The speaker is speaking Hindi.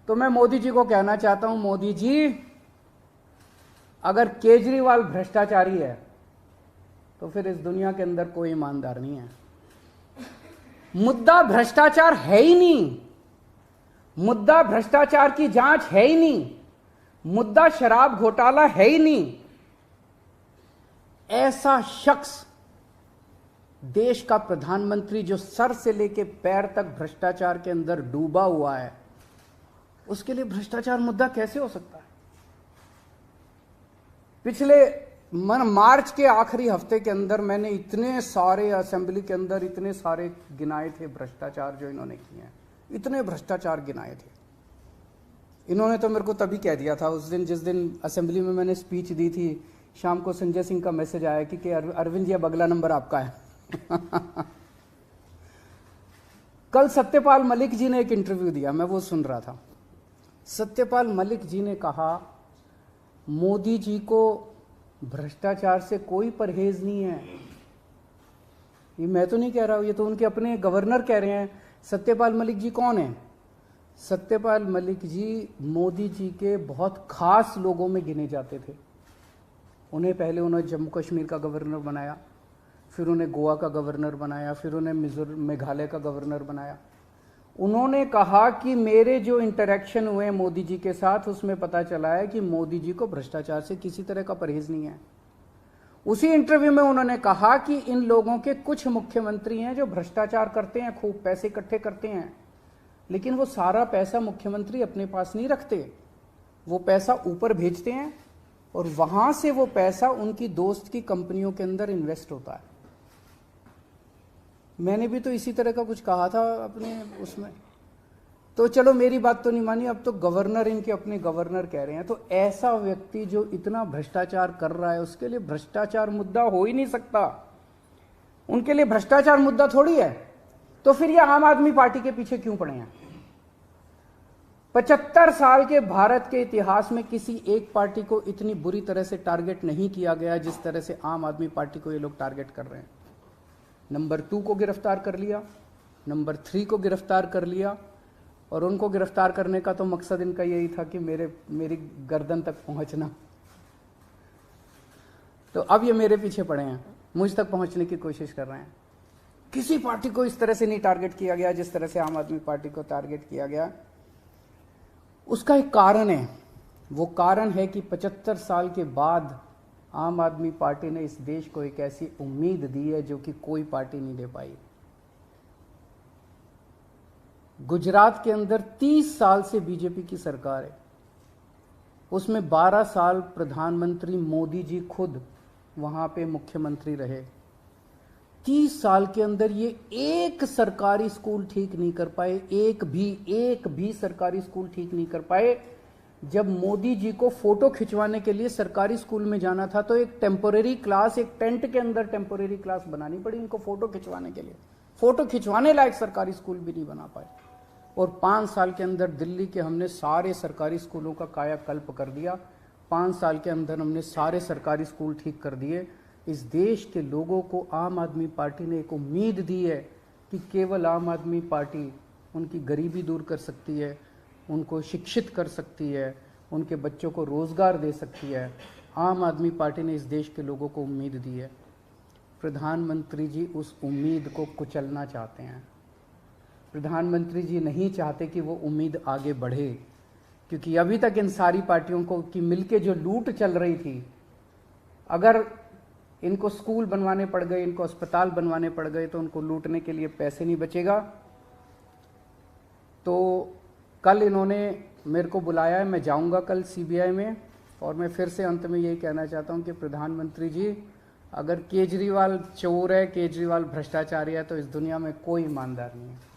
तो मैं मोदी जी को कहना चाहता हूं, मोदी जी अगर केजरीवाल भ्रष्टाचारी है तो फिर इस दुनिया के अंदर कोई ईमानदार नहीं है। मुद्दा भ्रष्टाचार है ही नहीं, मुद्दा भ्रष्टाचार की जांच है ही नहीं, मुद्दा शराब घोटाला है ही नहीं। ऐसा शख्स देश का प्रधानमंत्री जो सर से लेकर पैर तक भ्रष्टाचार के अंदर डूबा हुआ है, उसके लिए भ्रष्टाचार मुद्दा कैसे हो सकता है? पिछले मार्च के आखिरी हफ्ते के अंदर मैंने इतने सारे असेंबली के अंदर इतने सारे गिनाए थे भ्रष्टाचार जो इन्होंने किए हैं, इतने भ्रष्टाचार गिनाए थे। इन्होंने तो मेरे को तभी कह दिया था उस दिन, जिस दिन असेंबली में मैंने स्पीच दी थी, शाम को संजय सिंह का मैसेज आया कि अरविंद जी अब अगला नंबर आपका है। कल सत्यपाल मलिक जी ने एक इंटरव्यू दिया, मैं वो सुन रहा था। सत्यपाल मलिक जी ने कहा मोदी जी को भ्रष्टाचार से कोई परहेज नहीं है। ये मैं तो नहीं कह रहा हूं, ये तो उनके अपने गवर्नर कह रहे हैं। सत्यपाल मलिक जी कौन है? सत्यपाल मलिक जी मोदी जी के बहुत खास लोगों में गिने जाते थे। पहले उन्हें जम्मू कश्मीर का गवर्नर बनाया, फिर उन्हें गोवा का गवर्नर बनाया, फिर उन्हें मेघालय का गवर्नर बनाया। उन्होंने कहा कि मेरे जो इंटरेक्शन हुए मोदी जी के साथ, उसमें पता चला है कि मोदी जी को भ्रष्टाचार से किसी तरह का परहेज नहीं है। उसी इंटरव्यू में उन्होंने कहा कि इन लोगों के कुछ मुख्यमंत्री हैं जो भ्रष्टाचार करते हैं, खूब पैसे इकट्ठे करते हैं, लेकिन वो सारा पैसा मुख्यमंत्री अपने पास नहीं रखते, वो पैसा ऊपर भेजते हैं और वहां से वो पैसा उनकी दोस्त की कंपनियों के अंदर इन्वेस्ट होता है। मैंने भी तो इसी तरह का कुछ कहा था अपने उसमें। तो चलो मेरी बात तो नहीं मानी, अब तो गवर्नर इनके अपने गवर्नर कह रहे हैं। तो ऐसा व्यक्ति जो इतना भ्रष्टाचार कर रहा है, उसके लिए भ्रष्टाचार मुद्दा हो ही नहीं सकता। उनके लिए भ्रष्टाचार मुद्दा थोड़ी है। तो फिर ये आम आदमी पार्टी के पीछे क्यों पड़े हैं? 75 साल के भारत के इतिहास में किसी एक पार्टी को इतनी बुरी तरह से टारगेट नहीं किया गया जिस तरह से आम आदमी पार्टी को ये लोग टारगेट कर रहे हैं। नंबर 2 को गिरफ्तार कर लिया, नंबर 3 को गिरफ्तार कर लिया, और उनको गिरफ्तार करने का तो मकसद इनका यही था कि मेरी गर्दन तक पहुंचना। तो अब ये मेरे पीछे पड़े हैं, मुझ तक पहुंचने की कोशिश कर रहे हैं। किसी पार्टी को इस तरह से नहीं टारगेट किया गया जिस तरह से आम आदमी पार्टी को टारगेट किया गया। उसका एक कारण है, वो कारण है कि 75 साल के बाद आम आदमी पार्टी ने इस देश को एक ऐसी उम्मीद दी है जो कि कोई पार्टी नहीं दे पाई। गुजरात के अंदर 30 साल से बीजेपी की सरकार है, उसमें 12 साल प्रधानमंत्री मोदी जी खुद वहां पे मुख्यमंत्री रहे। 30 साल के अंदर ये एक सरकारी स्कूल ठीक नहीं कर पाए, एक भी सरकारी स्कूल ठीक नहीं कर पाए। जब मोदी जी को फोटो खिंचवाने के लिए सरकारी स्कूल में जाना था तो एक टेम्पोरेरी क्लास, एक टेंट के अंदर टेम्पोरेरी क्लास बनानी पड़ी इनको फोटो खिंचवाने के लिए। फोटो खिंचवाने लायक सरकारी स्कूल भी नहीं बना पाए। और 5 साल के अंदर दिल्ली के हमने सारे सरकारी स्कूलों का कायाकल्प कर दिया। 5 साल के अंदर हमने सारे सरकारी स्कूल ठीक कर दिए। इस देश के लोगों को आम आदमी पार्टी ने एक उम्मीद दी है कि केवल आम आदमी पार्टी उनकी गरीबी दूर कर सकती है, उनको शिक्षित कर सकती है, उनके बच्चों को रोजगार दे सकती है। आम आदमी पार्टी ने इस देश के लोगों को उम्मीद दी है। प्रधानमंत्री जी उस उम्मीद को कुचलना चाहते हैं। प्रधानमंत्री जी नहीं चाहते कि वो उम्मीद आगे बढ़े, क्योंकि अभी तक इन सारी पार्टियों को की मिलके जो लूट चल रही थी, अगर इनको स्कूल बनवाने पड़ गए, इनको अस्पताल बनवाने पड़ गए, तो उनको लूटने के लिए पैसे नहीं बचेगा। तो कल इन्होंने मेरे को बुलाया है, मैं जाऊंगा कल सीबीआई में, और मैं फिर से अंत में यही कहना चाहता हूं कि प्रधानमंत्री जी, अगर केजरीवाल चोर है, केजरीवाल भ्रष्टाचारी है, तो इस दुनिया में कोई ईमानदार नहीं है।